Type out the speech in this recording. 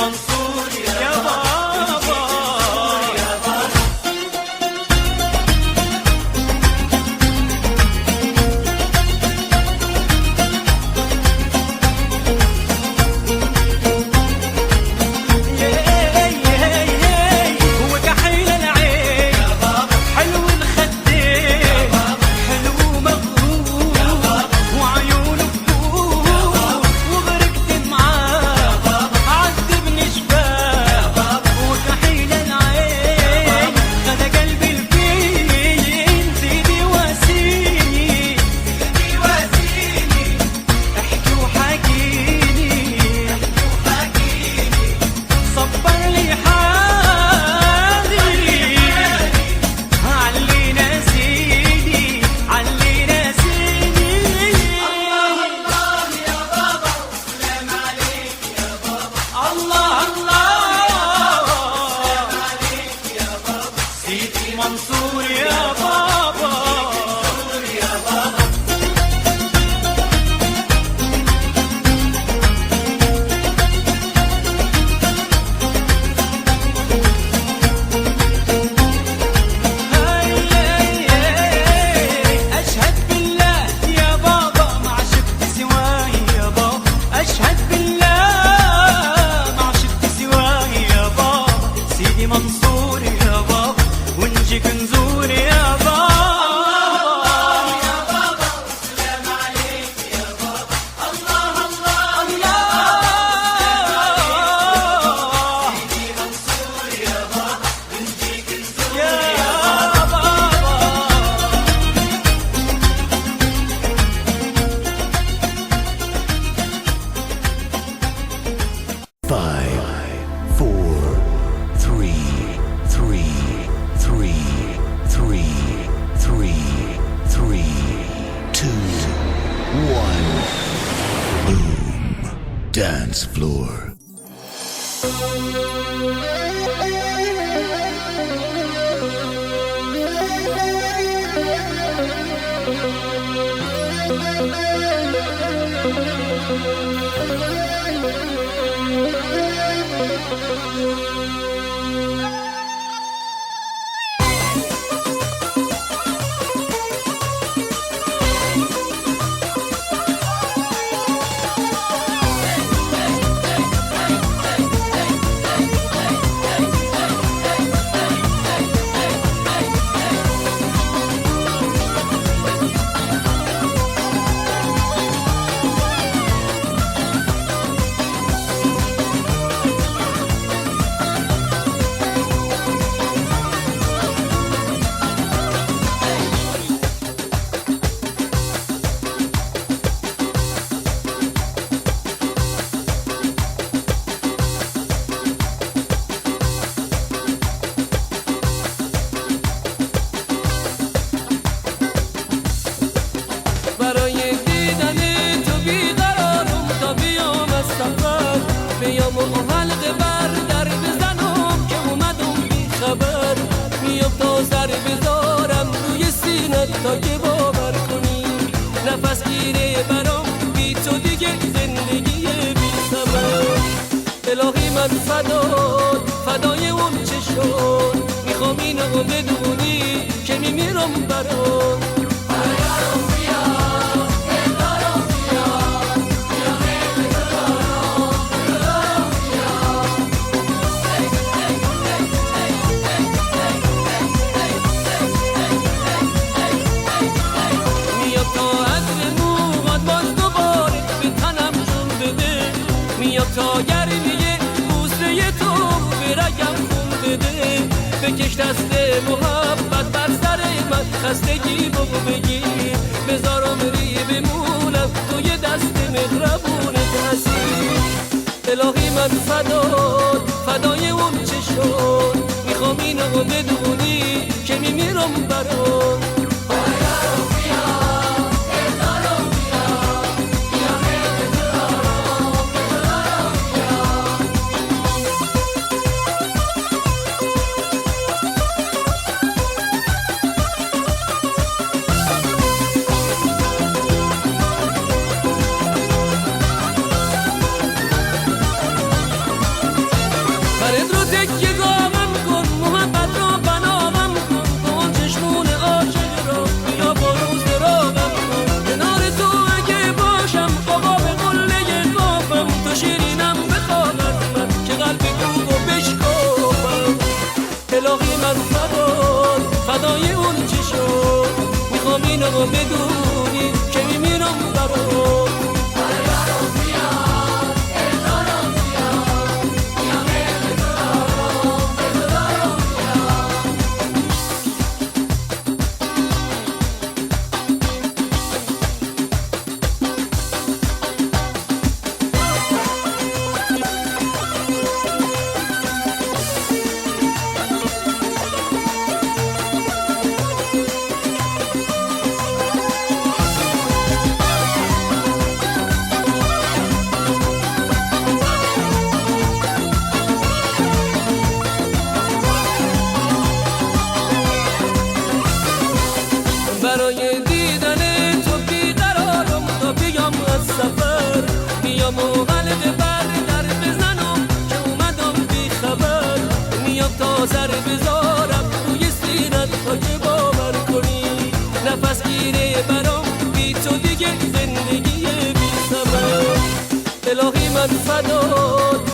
منصور يا بابا. منصور يا بابا. أشهد بالله يا بابا ما عشقت سواي يا بابا. أشهد بالله ما عشقت سواي يا بابا. سيدي منصور يا بابا ونجيك نزور يا بابا. يا بابا سلام عليك يا بابا. الله الله الله. سيدي منصور يا بابا ونجيك نزور يا بابا. 5, 4, 3, 3, 3, 3, 3, 3, 2, 1. Boom. Dance floor. بیام و حلقه بر در بزنم که اومدم بی خبر. میام تا سر بذارم روی سینت تا که باور کنی نفس گیره برام بی تو دیگه زندگی بی ثمر. الهی من فدای اون چشم میخوام اینو بدونی که میمیرم برات. تا گرمیه بوسه تو برگم خون بده. بکش دست محبت بر سر من خستگی بگو بگیر. بذار عمری بمونم توی دست مهربونت هستی. الهی من فدای اون چشم میخوام اینو بدونی که میمیرم برات. فرد رو تکیه گامم کن محبت رو بنامم کن کن چشمون عاشق رو بیا برو سرابم کن کنار تو اگه باشم آقا به قله قافم تو شیرینم بخواد از من که قلب تو بشکافم الهی من فدای اون چی شد میخوام اینو بدونی که میمیرم برات برای دیدن تو بیقرارم تا بیام از سفر میام و حلقه بر در بزنم که اومدم بی خبر میام تا سر بذارم روی سینت تا که باور کنی نفس گیره برام بی تو دیگه زندگی بی ثمر الهی من فدا